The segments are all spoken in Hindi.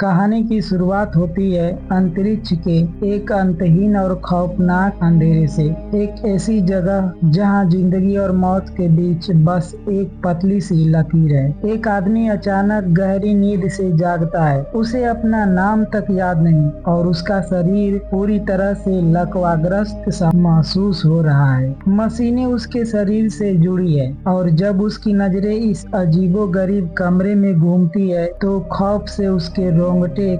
कहानी की शुरुआत होती है अंतरिक्ष के एक अंतहीन और खौफनाक अंधेरे से। एक ऐसी जगह जहां जिंदगी और मौत के बीच बस एक पतली सी लकीर है। एक आदमी अचानक गहरी नींद से जागता है। उसे अपना नाम तक याद नहीं और उसका शरीर पूरी तरह से लकवाग्रस्त सा महसूस हो रहा है। मशीनें उसके शरीर से जुड़ी है और जब उसकी नजरें इस अजीबोगरीब कमरे में घूमती है तो खौफ से उसके रोंगटे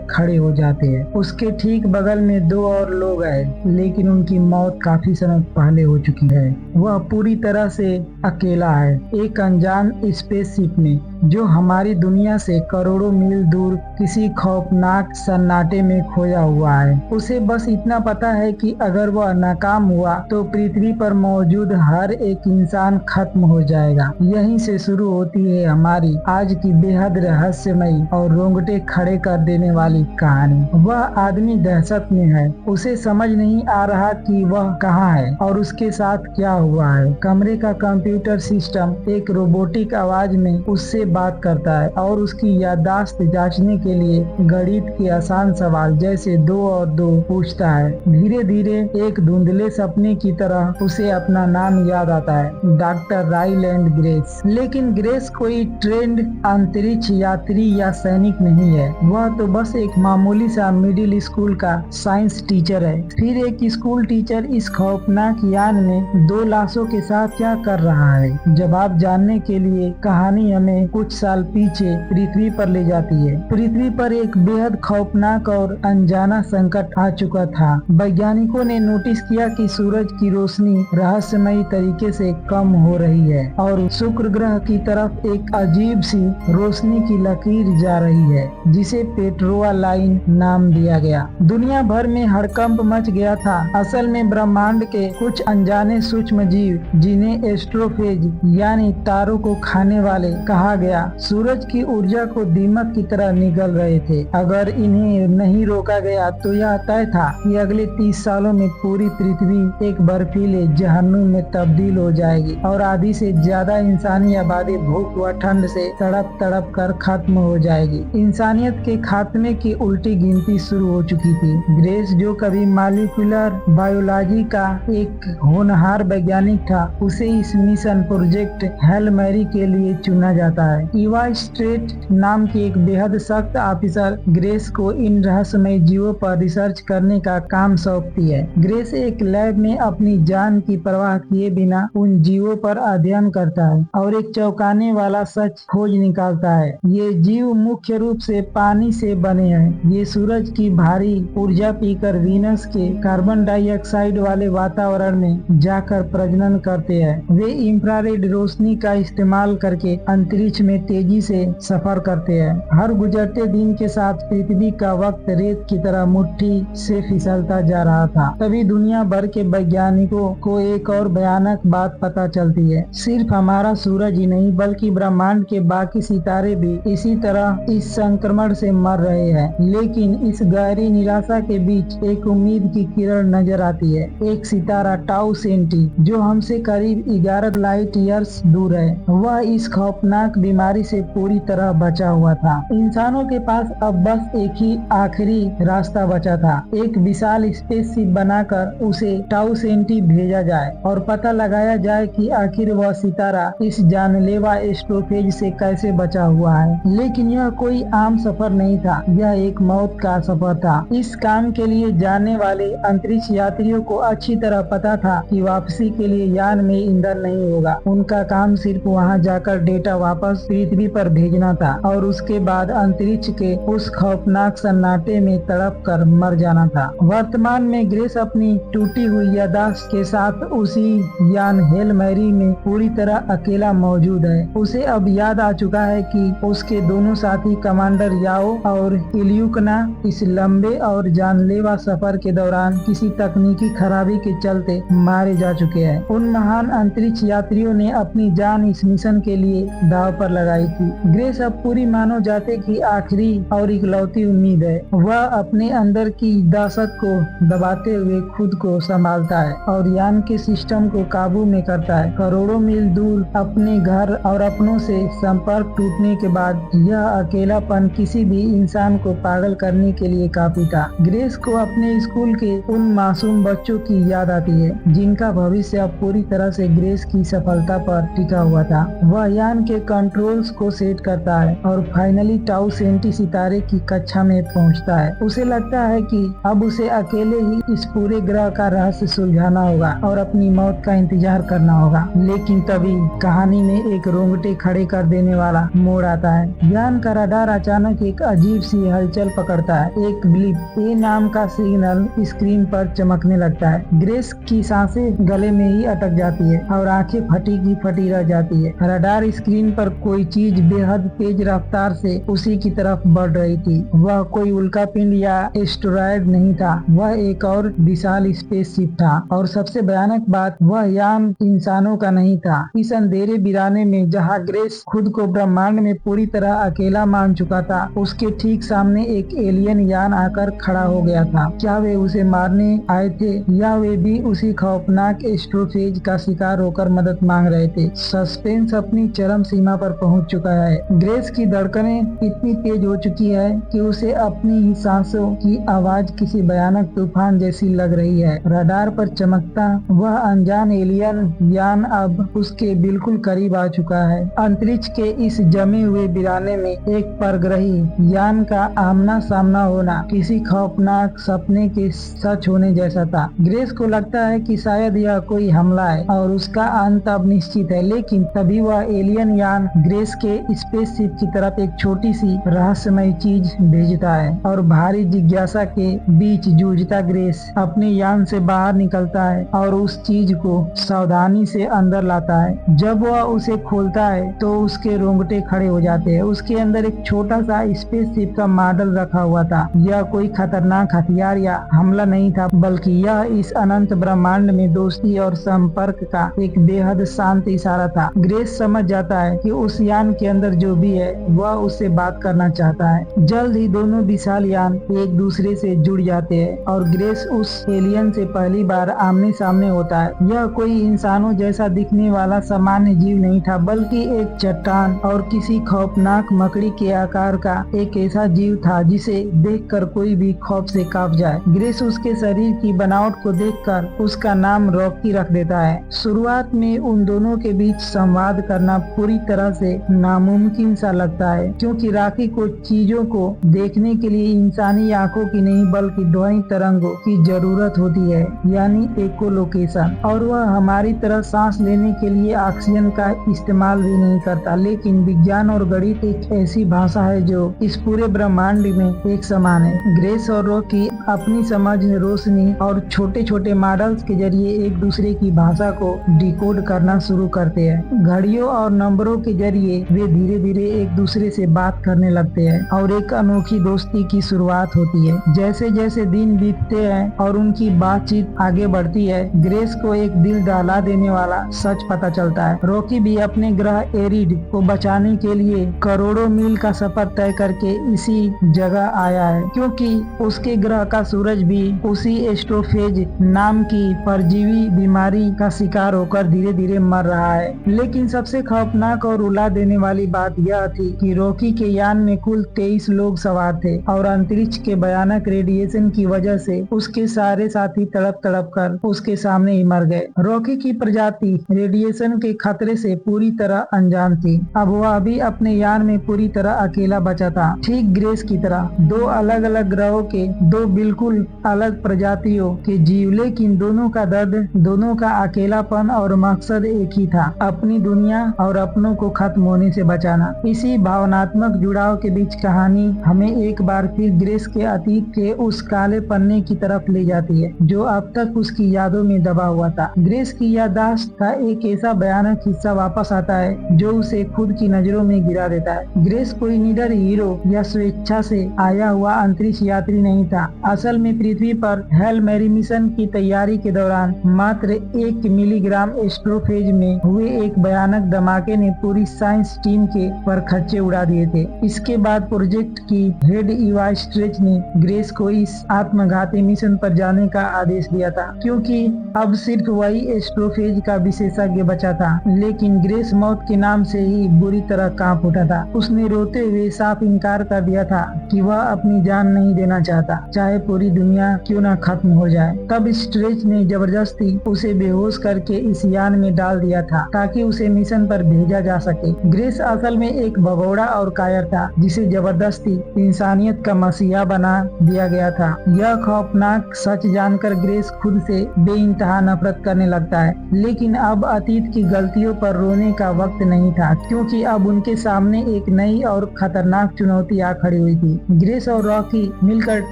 खड़े हो जाते हैं। उसके ठीक बगल में दो और लोग हैं, लेकिन उनकी मौत काफी समय पहले हो चुकी है। वह पूरी तरह से अकेला है, एक अनजान स्पेसशिप में जो हमारी दुनिया से करोड़ों मील दूर किसी खौफनाक सन्नाटे में खोया हुआ है। उसे बस इतना पता है कि अगर वह नाकाम हुआ तो पृथ्वी पर मौजूद हर एक इंसान खत्म हो जाएगा। यहीं से शुरू होती है हमारी आज की बेहद रहस्यमयी और रोंगटे खड़े कर देने वाली कहानी। वह आदमी दहशत में है। उसे समझ नहीं आ रहा कि वह कहाँ है और उसके साथ क्या हुआ है। कमरे का कंप्यूटर सिस्टम एक रोबोटिक आवाज में उससे बात करता है और उसकी याददाश्त जांचने के लिए गणित के आसान सवाल जैसे 2 और 2 पूछता है। धीरे धीरे एक धुंधले सपने की तरह उसे अपना नाम याद आता है, डॉक्टर राइलैंड ग्रेस। लेकिन ग्रेस कोई ट्रेंड अंतरिक्ष यात्री या सैनिक नहीं है। वह तो बस एक मामूली सा मिडिल स्कूल का साइंस टीचर है। फिर एक स्कूल टीचर इस खौफनाक यान में 2 लाशों के साथ क्या कर रहा है? जवाब जानने के लिए कहानी हमें कुछ साल पीछे पृथ्वी पर ले जाती है। पृथ्वी पर एक बेहद खौफनाक और अनजाना संकट आ चुका था। वैज्ञानिकों ने नोटिस किया कि सूरज की रोशनी रहस्यमयी तरीके से कम हो रही है और शुक्र ग्रह की तरफ एक अजीब सी रोशनी की लकीर जा रही है, जिसे पेट्रोआ लाइन नाम दिया गया। दुनिया भर में हड़कंप मच गया था। असल में ब्रह्मांड के कुछ अनजाने सूक्ष्म जीव, जिन्हें एस्ट्रोफेज यानी तारों को खाने वाले कहा गया, सूरज की ऊर्जा को दीमक की तरह निगल रहे थे। अगर इन्हें नहीं रोका गया तो यह तय था कि अगले 30 सालों में पूरी पृथ्वी एक बर्फीले जहन्नुम में तब्दील हो जाएगी और आधी से ज्यादा इंसानी आबादी भूख व ठंड से तड़प तड़प कर खत्म हो जाएगी। इंसानियत के खात्मे की उल्टी गिनती शुरू हो चुकी थी। ग्रेस, जो कभी मॉलिक्यूलर बायोलॉजी का एक होनहार वैज्ञानिक था, उसे इस मिशन प्रोजेक्ट हेल मैरी के लिए चुना जाता है। इवा स्ट्रेट नाम की एक बेहद सख्त ऑफिसर ग्रेस को इन रहस्यमय जीवों पर रिसर्च करने का काम सौंपती है। ग्रेस एक लैब में अपनी जान की परवाह किए बिना उन जीवों पर अध्ययन करता है और एक चौंकाने वाला सच खोज निकालता है। ये जीव मुख्य रूप से पानी से बने हैं। ये सूरज की भारी ऊर्जा पीकर वीनस के कार्बन डाइऑक्साइड वाले वातावरण में जाकर प्रजनन करते हैं। वे इंफ्रारेड रोशनी का इस्तेमाल करके अंतरिक्ष में तेजी से सफर करते हैं। हर गुजरते दिन के साथ पृथ्वी का वक्त रेत की तरह मुट्ठी से फिसलता जा रहा था। तभी दुनिया भर के वैज्ञानिकों को एक और भयानक बात पता चलती है। सिर्फ हमारा सूरज ही नहीं बल्कि ब्रह्मांड के बाकी सितारे भी इसी तरह इस संक्रमण से मर रहे हैं। लेकिन इस गहरी निराशा के बीच एक उम्मीद की किरण नजर आती है। एक सितारा टाउ सेंटी, जो हमसे करीब 11 लाइट ईयर्स दूर है, वह इस खौफनाक बीमारी से पूरी तरह बचा हुआ था। इंसानों के पास अब बस एक ही आखिरी रास्ता बचा था, एक विशाल स्पेसशिप बनाकर उसे टाउ सेंटी भेजा जाए और पता लगाया जाए कि आखिर वह सितारा इस जानलेवा एस्ट्रोफेज से कैसे बचा हुआ है। लेकिन यह कोई आम सफर नहीं था, यह एक मौत का सफर था। इस काम के लिए जाने वाले अंतरिक्ष यात्रियों को अच्छी तरह पता था कि वापसी के लिए यान में ईंधन नहीं होगा। उनका काम सिर्फ वहां जाकर डेटा वापस पृथ्वी पर भेजना था और उसके बाद अंतरिक्ष के उस खौफनाक सन्नाटे में तड़प कर मर जाना था। वर्तमान में ग्रेस अपनी टूटी हुई याददाश्त के साथ उसी यान हेल मैरी में पूरी तरह अकेला मौजूद है। उसे अब याद आ चुका है कि उसके दोनों साथी कमांडर याओ और इल्यूकना इस लंबे और जानलेवा सफर के दौरान किसी तकनीकी खराबी के चलते मारे जा चुके हैं। उन महान अंतरिक्ष यात्रियों ने अपनी जान इस मिशन के लिए दांव पर लगाई थी। ग्रेस अब पूरी मानव जाति की आखिरी और इकलौती उम्मीद है। वह अपने अंदर की दहशत को दबाते हुए खुद को संभालता है और यान के सिस्टम को काबू में करता है। करोड़ों मील दूर अपने घर और अपनों से संपर्क टूटने के बाद यह अकेलापन किसी भी इंसान को पागल करने के लिए काफी था। ग्रेस को अपने स्कूल के उन मासूम बच्चों की याद आती है जिनका भविष्य अब पूरी तरह से ग्रेस की सफलता पर टिका हुआ था। वह यान के कंट्रोल्स को सेट करता है और फाइनली टाउ सेंटी सितारे की कक्षा में पहुंचता है। उसे लगता है कि अब उसे अकेले ही इस पूरे ग्रह का रहस्य सुलझाना होगा और अपनी मौत का इंतजार करना होगा। लेकिन तभी कहानी में एक रोंगटे खड़े कर देने वाला मोड़ आता है। यान का रडार अचानक एक अजीब सी हलचल पकड़ता है। एक ब्लिप ए नाम का सिग्नल स्क्रीन पर चमकने लगता है। ग्रेस की सांसें गले में ही अटक जाती है और आंखें फटी की फटी रह जाती है। रडार स्क्रीन पर कोई चीज बेहद तेज रफ्तार से उसी की तरफ बढ़ रही थी। वह कोई उल्कापिंड या एस्टेरॉयड नहीं था, वह एक और विशाल स्पेसशिप था। और सबसे भयानक बात, वह यान इंसानों का नहीं था। इस अंधेरे वीराने में जहाँ ग्रेस खुद को ब्रह्मांड में पूरी तरह अकेला मान चुका था, उसके ठीक सामने एक एलियन यान आकर खड़ा हो गया था। क्या वे उसे मारने आए थे या वे भी उसी खौफनाक एस्ट्रोफेज का शिकार होकर मदद मांग रहे थे? सस्पेंस अपनी चरम सीमा पर पहुंच चुका है। ग्रेस की धड़कनें इतनी तेज हो चुकी है कि उसे अपनी ही सांसों की आवाज किसी भयानक तूफान जैसी लग रही है। रडार पर चमकता वह अनजान एलियन यान अब उसके बिल्कुल करीब आ चुका है। अंतरिक्ष के इस जमे हुए वीराने में एक परग्रही यान का आमना सामना होना किसी खौफनाक सपने के सच होने जैसा था। ग्रेस को लगता है कि शायद यह कोई हमला है और उसका अंत अब निश्चित है। लेकिन तभी वह एलियन यान ग्रेस के स्पेसशिप की तरफ एक छोटी सी रहस्यमय चीज भेजता है और भारी जिज्ञासा के बीच जूझता ग्रेस अपने यान से बाहर निकलता है और उस चीज को सावधानी से अंदर लाता है। जब वह उसे खोलता है तो उसके रोंगटे खड़े हो जाते हैं। उसके अंदर एक छोटा सा स्पेसशिप का मॉडल रखा हुआ था। यह कोई खतरनाक हथियार या हमला नहीं था, बल्कि यह इस अनंत ब्रह्मांड में दोस्ती और संपर्क का एक बेहद शांत इशारा था। ग्रेस समझ जाता है कि उस यान के अंदर जो भी है वह उससे बात करना चाहता है। जल्द ही दोनों विशाल यान एक दूसरे से जुड़ जाते हैं और ग्रेस उस एलियन से पहली बार आमने सामने होता है। यह कोई इंसानों जैसा दिखने वाला सामान्य जीव नहीं था, बल्कि एक चट्टान और किसी खौफनाक मकड़ी के आकार का एक ऐसा जीव था जिसे देखकर कोई भी खौफ से कांप जाए। ग्रेस उसके शरीर की बनावट को देखकर उसका नाम रॉकी रख देता है। शुरुआत में उन दोनों के बीच संवाद करना पूरी तरह से नामुमकिन सा लगता है, क्योंकि रॉकी को चीजों को देखने के लिए इंसानी आंखों की नहीं बल्कि ध्वनि तरंगों की जरूरत होती है, यानी एकोलोकेशन। और वह हमारी तरह सांस लेने के लिए ऑक्सीजन का इस्तेमाल भी नहीं करता। लेकिन विज्ञान और गणित एक ऐसी भाषा है जो इस पूरे ब्रह्मांड में एक समान है। ग्रेस और रॉकी अपनी समझ, रोशनी और छोटे छोटे मॉडल्स के जरिए एक दूसरे की भाषा को डिकोड करना शुरू करते हैं। घड़ियों और नंबरों के जरिए वे धीरे धीरे एक दूसरे से बात करने लगते हैं और एक अनोखी दोस्ती की शुरुआत होती है। जैसे जैसे दिन बीतते हैं और उनकी बातचीत आगे बढ़ती है, ग्रेस को एक दिल दहला देने वाला सच पता चलता है। रॉकी भी अपने ग्रह एरिड को बचाने के लिए करोड़ों मील का सफर तय करके इसी जगह आया है, क्योंकि उसके ग्रह का सूरज भी उसी एस्ट्रोफेज नाम की परजीवी बीमारी का शिकार होकर धीरे धीरे मर रहा है। लेकिन सबसे खौफनाक और रुला देने वाली बात यह थी कि रॉकी के यान में कुल 23 लोग सवार थे और अंतरिक्ष के भयानक रेडिएशन की वजह से उसके सारे साथी तड़प तड़प कर उसके सामने ही मर गए। रॉकी की प्रजाति रेडिएशन के खतरे से पूरी तरह अनजान थी। अब वह भी अपने यान में पूरी तरह अकेला बचा था, ठीक ग्रेस की तरह। दो अलग अलग ग्रहों के दो बिल्कुल अलग प्रजातियों के जीव, लेकिन दोनों का दर्द, दोनों का अकेलापन और मकसद एक ही था, अपनी दुनिया और अपनों को खत्म होने से बचाना। इसी भावनात्मक जुड़ाव के बीच कहानी हमें एक बार फिर ग्रेस के अतीत के उस काले पन्ने की तरफ ले जाती है जो अब तक उसकी यादों में दबा हुआ था। ग्रेस की याददाश्त का एक ऐसा भयानक हिस्सा वापस आता है जो उसे खुद की नजरों में गिरा देता है। ग्रेस कोई निडर हीरो या स्वेच्छा से आया हुआ अंतरिक्ष यात्री नहीं था। असल में पृथ्वी पर हेल मैरी मिशन की तैयारी के दौरान मात्र 1 मिलीग्राम एस्ट्रोफेज में हुए एक भयानक धमाके ने पूरी साइंस टीम के पर खर्चे उड़ा दिए थे। इसके बाद प्रोजेक्ट की हेड ईवा स्ट्रेच ने ग्रेस को इस आत्मघाती मिशन पर जाने का आदेश दिया था, क्योंकि अब सिर्फ वही एस्ट्रोफेज का विशेषज्ञ बचा था। लेकिन ग्रेस मौत के नाम से ही बुरी तरह कांप उठा था। उसने रोते हुए साफ इनकार कर दिया था कि वह अपनी जान नहीं देना चाहता, चाहे पूरी दुनिया क्यों न खत्म हो जाए। तब स्ट्रेच ने जबरदस्ती उसे बेहोश करके इस यान में डाल दिया था ताकि उसे मिशन पर भेजा जा सके। ग्रेस असल में एक भगोड़ा और कायर था, जिसे जबरदस्ती इंसानियत का मसीहा बना दिया गया था। यह खौफनाक सच जानकर ग्रेस खुद से बेइंतहा नफरत करने लगता है। लेकिन अब अतीत की गलतियों पर रोने का वक्त नहीं था, क्योंकि अब उनके सामने एक नई और खतरनाक चुनौती आ खड़ी हुई थी। ग्रेस और रॉकी मिलकर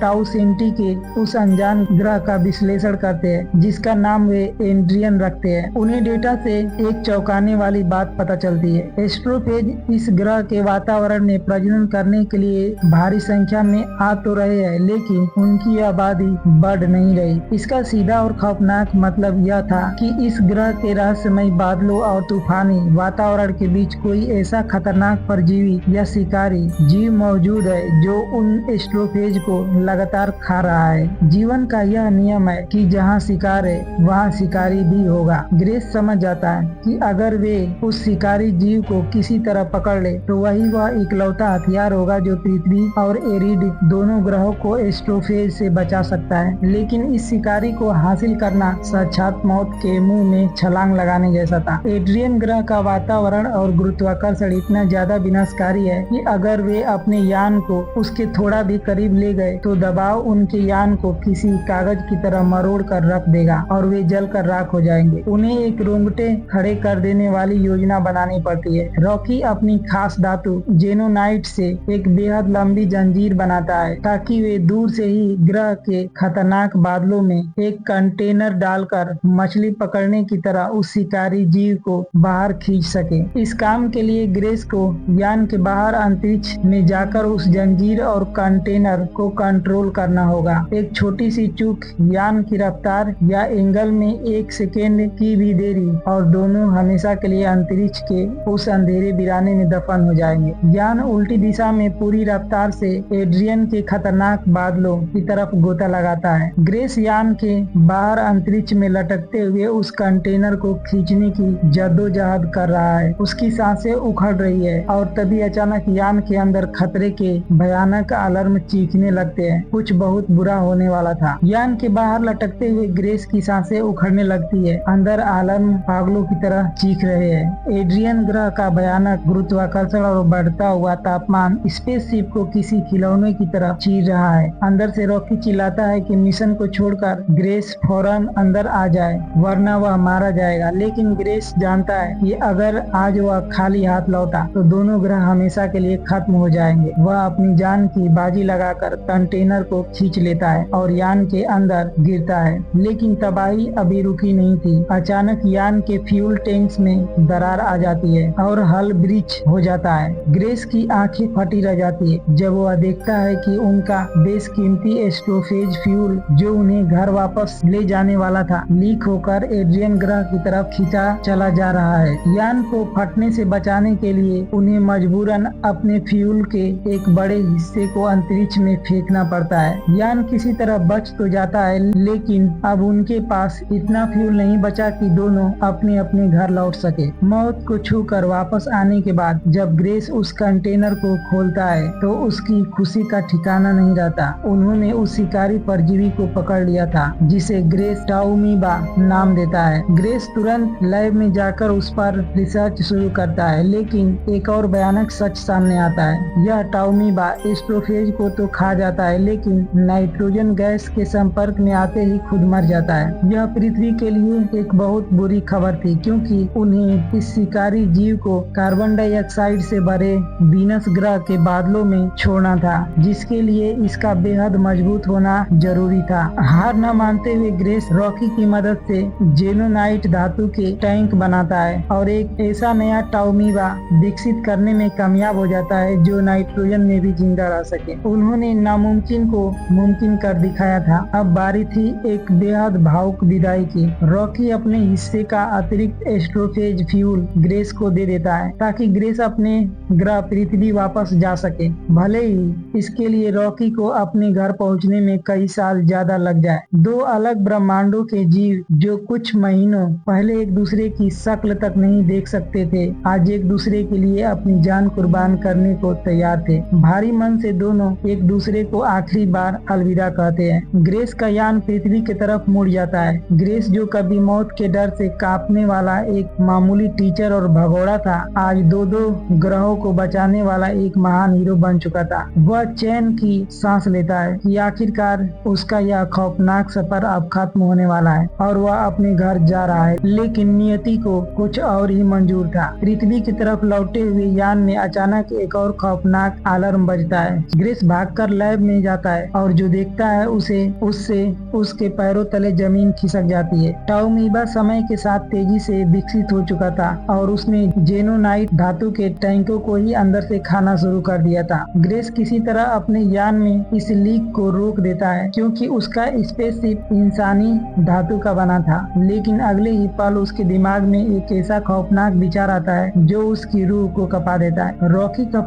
टाउ सेंटी के उस अनजान ग्रह का विश्लेषण करते हैं, जिसका नाम वे एड्रियन रखते हैं। उन्हें डेटा से एक चौंकाने वाली बात पता चलती है। एस्ट्रोफेज इस ग्रह के वातावरण में प्रजनन करने के लिए भारी संख्या में आ तो रहे हैं, लेकिन उनकी आबादी बढ़ नहीं रही। इसका सीधा और खौफनाक मतलब यह था कि इस ग्रह के रहस्यमय बादलों और तूफानी वातावरण के बीच कोई ऐसा खतरनाक परजीवी या शिकारी जीव मौजूद है जो उन एस्ट्रोफेज को लगातार खा रहा है। जीवन का यह नियम है कि जहाँ शिकार है वहाँ शिकारी भी होगा। ग्रेस समझ जाता है कि अगर वे उस शिकारी जीव को किसी तरह पकड़ ले तो वही वह इकलौता हथियार होगा जो पृथ्वी और एरिड दोनों ग्रहों को एस्ट्रोफेज से बचा सकता है। लेकिन इस शिकारी को हासिल करना साक्षात मौत के मुंह में छलांग लगाने जैसा था। एड्रियन ग्रह का वातावरण और गुरुत्वाकर्षण इतना ज्यादा विनाशकारी है कि अगर वे अपने यान को उसके थोड़ा भी करीब ले गए तो दबाव उनके यान को किसी कागज की तरह मरोड़ कर रख देगा और वे जलकर राख हो जाएंगे। उन्हें एक रोंगटे खड़े कर देने वाली योजना बनानी पड़ती है। रॉकी अपनी खास धातु जेनोनाइट से एक बेहद लंबी जंजीर बनाता है ताकि वे दूर से ही ग्रह के खतरनाक बादलों में एक कंटेनर डालकर मछली पकड़ने की तरह उस शिकारी जीव को बाहर खींच सके। इस काम के लिए ग्रेस को यान के बाहर अंतरिक्ष में जाकर उस जंजीर और कंटेनर को कंट्रोल करना होगा। एक छोटी सी चूक यान की रफ्तार या एंगल में 1 सेकेंड की भी देरी और दोनों हमेशा के लिए अंतरिक्ष के उस अंधेरे वीराने में दफन हो जाएंगे। यान उल्टी दिशा में पूरी रफ्तार से एड्रियन के खतरनाक बादलों की तरफ गोता लगाता है। ग्रेस यान के बाहर अंतरिक्ष में लटकते हुए उस कंटेनर को खींचने की जद्दोजहद कर रहा है। उसकी सांसें उखड़ रही है और तभी अचानक यान के अंदर खतरे के भयानक अलार्म चीखने लगते हैं। कुछ बहुत बुरा होने वाला था। यान के बाहर लटकते हुए ग्रेस की सांसें उखड़ने लगती है। अंदर अलार्म पागलों की तरह चीख रहे हैं। एड्रियन ग्रह का भयानक गुरुत्वाकर्षण और बढ़ता हुआ तापमान स्पेसशिप को किसी खिलौने की तरह चीर रहा है। अंदर से रॉकी चिल्लाता है कि मिशन को छोड़कर ग्रेस फौरन अंदर आ जाए, वरना वह मारा जाएगा। लेकिन ग्रेस जानता है कि अगर आज वह खाली हाथ लौटा तो दोनों ग्रह हमेशा के लिए खत्म हो जाएंगे। वह अपनी जान की बाजी लगाकर कंटेनर को खींच लेता है और यान के अंदर गिरता है। लेकिन तबाही अभी रुकी नहीं थी। अचानक यान के फ्यूल टैंक्स में दरार आ जाती है और हल ब्रीच हो जाता है। ग्रेस की आंखें फटी रह जाती है जब वह देखता है कि उनका बेशकीमती एस्ट्रोफेज फ्यूल जो उन्हें घर वापस ले जाने वाला था, लीक होकर एड्रियन ग्रह की तरफ खींचा चला जा रहा है। यान को फटने से बचाने के लिए उन्हें मजबूरन अपने फ्यूल के एक बड़े हिस्से को अंतरिक्ष में फेंकना पड़ता है। यान किसी तरह बच तो जाता है, लेकिन अब उनके पास इतना फ्यूल नहीं बचा कि दोनों अपने अपने घर लौट सके। मौत को छूकर वापस आने के बाद जब ग्रेस उस कंटेनर को खोलता है तो उसकी खुशी का ठिकाना नहीं रहता। उन्होंने उस शिकारी परजीवी को पकड़ लिया था जिसे ग्रेस टाउमीबा नाम देता है। ग्रेस तुरंत लैब में जाकर उस पर रिसर्च शुरू करता है, लेकिन एक और भयानक सच सामने आता है। यह टाउमीबा एस्ट्रोफेज को तो खा जाता है, लेकिन नाइट्रोजन गैस के संपर्क में आते ही खुद मर जाता है। यह पृथ्वी के लिए एक बहुत बुरी खबर थी, क्योंकि उन्हें इस शिकारी जीव को कार्बन डाइऑक्साइड से भरे वीनस ग्रह के बादलों में छोड़ना था, जिसके लिए इसका बेहद मजबूत होना जरूरी था। हार न मानते हुए ग्रेस रॉकी की मदद से जेनोनाइट धातु के टैंक बनाता है और एक ऐसा नया टाउमीबा विकसित करने में कामयाब हो जाता है जो नाइट्रोजन में भी जिंदा रह सके। उन्होंने नामुमकिन को मुमकिन कर दिखाया था। अब बारी थी एक बेहद भावुक विदाई की। रॉकी अपने हिस्से का अतिरिक्त एस्ट्रोफेज फ्यूल ग्रेस को दे देता है ताकि ग्रेस अपने ग्रह पृथ्वी वापस जा सके, भले ही इसके लिए रॉकी को अपने घर पहुंचने में कई साल ज्यादा लग जाए। दो अलग ब्रह्मांडों के जीव जो कुछ महीनों पहले एक दूसरे की शक्ल तक नहीं देख सकते थे, आज एक दूसरे के लिए अपनी जान कुर्बान करने को तैयार थे। भारी मन से दोनों एक दूसरे को आखिरी बार अलविदा कहते हैं। ग्रेस का यान पृथ्वी की तरफ मुड़ जाता है। ग्रेस जो कभी मौत के डर से कांपने वाला एक मामूली टीचर और भगोड़ा था, आज दो ग्रहों को बचाने वाला एक महान हीरो बन चुका था। वह चैन की सांस लेता है कि आखिरकार उसका यह खौफनाक सफर अब खत्म होने वाला है और वह अपने घर जा रहा है। लेकिन नियति को कुछ और ही मंजूर था। पृथ्वी की तरफ लौटे हुए यान में अचानक एक और खौफनाक अलार्म बजता है। ग्रेस भागकर लैब में जाता है और जो देखता है उससे उसके पैरों तले जमीन खिसक जाती है। टाउमीबा समय के साथ तेजी से विकसित हो चुका था और उसने जेनोनाइट धातु के टैंकों को ही अंदर से खाना शुरू कर दिया था। ग्रेस किसी तरह अपने यान में इस लीक को रोक देता है क्योंकि उसका स्पेसशिप इंसानी धातु का बना था। लेकिन अगले ही पल उसके दिमाग में एक ऐसा खौफनाक विचार आता है जो उसकी रूह को कपा देता है। रॉकी का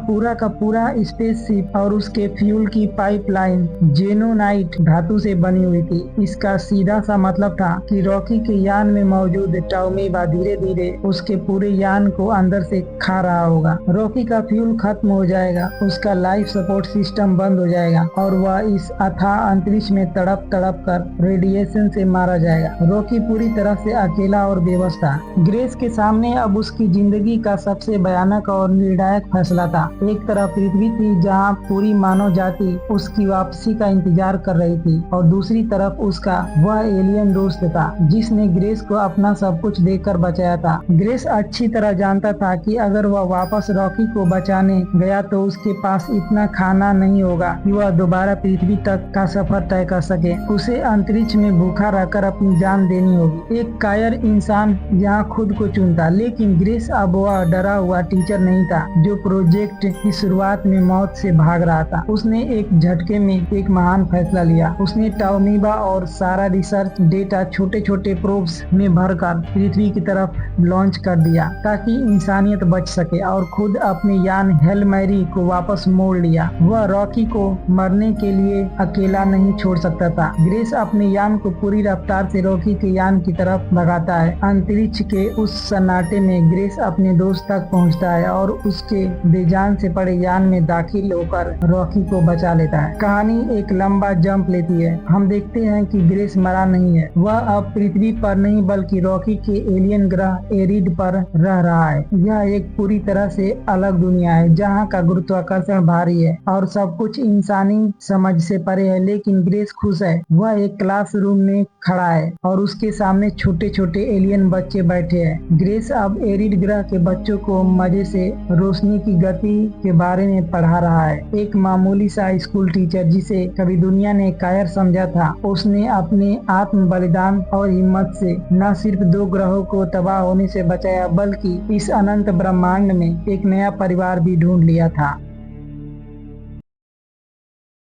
पूरा स्पेसशिप और उसके फ्यूल की पाइपलाइन जेनोनाइट धातु से बनी हुई थी। इसका सीधा सा मतलब था कि रॉकी के यान में मौजूद टाउमीबा धीरे धीरे उसके पूरे यान को अंदर से खा रहा होगा। रॉकी का फ्यूल खत्म हो जाएगा, उसका लाइफ सपोर्ट सिस्टम बंद हो जाएगा और वह इस अथाह अंतरिक्ष में तड़प कर रेडिएशन से मारा जाएगा। रॉकी पूरी तरह से अकेला और बेबस था। ग्रेस के सामने अब उसकी जिंदगी का सबसे भयानक और निर्णायक फैसला था। एक तरफ पृथ्वी थी जहाँ पूरी मानव जाति उसकी वापसी का इंतजार कर रही थी और दूसरी तरफ उसका वह एलियन दोस्त था जिसने ग्रेस को अपना सब कुछ देकर बचाया था। ग्रेस अच्छी तरह जानता था कि अगर वह वापस रॉकी को बचाने गया तो उसके पास इतना खाना नहीं होगा कि वह दोबारा पृथ्वी तक का सफर तय कर सके। उसे अंतरिक्ष में भूखा रहकर अपनी जान देनी होगी। एक कायर इंसान यहाँ खुद को चुनता, लेकिन ग्रेस अब वह डरा हुआ टीचर नहीं था जो प्रोजेक्ट की शुरुआत में मौत से भाग रहा था। उसने एक झटके में एक महान फैसला लिया। उसने टाउमीबा और सारा रिसर्च डेटा छोटे छोटे प्रोब्स में भरकर पृथ्वी की तरफ लॉन्च कर दिया ताकि इंसानियत बच सके और खुद अपने यान हेल मैरी को वापस मोड़ लिया। वह रॉकी को मरने के लिए अकेला नहीं छोड़ सकता था। ग्रेस अपने यान को पूरी रफ्तार से रॉकी के यान की तरफ भगाता है। अंतरिक्ष के उस सन्नाटे में ग्रेस अपने दोस्त तक पहुंचता है और उसके बेजान से पड़े यान में दाखिल होकर रॉकी को बचा लेता है। कहानी एक लंबा जंप लेती है। हम देखते हैं कि ग्रेस मरा नहीं है। वह अब पृथ्वी पर नहीं बल्कि रॉकी के एलियन ग्रह एरिड पर रह रहा है। यह एक पूरी तरह से अलग दुनिया है जहाँ का गुरुत्वाकर्षण भारी है और सब कुछ इंसानी समझ से परे है। लेकिन ग्रेस खुश है। वह एक क्लासरूम में खड़ा है और उसके सामने छोटे छोटे एलियन बच्चे बैठे हैं। ग्रेस अब एरिड ग्रह के बच्चों को मजे से रोशनी की गति के बारे में पढ़ा रहा है। एक मामूली सा स्कूल टीचर जिसे कभी दुनिया ने कायर समझा था, उसने अपने आत्म बलिदान और हिम्मत से न सिर्फ दो ग्रहों को तबाह होने से बचाया बल्कि इस अनंत ब्रह्मांड में एक नया परिवार भी ढूंढ लिया था।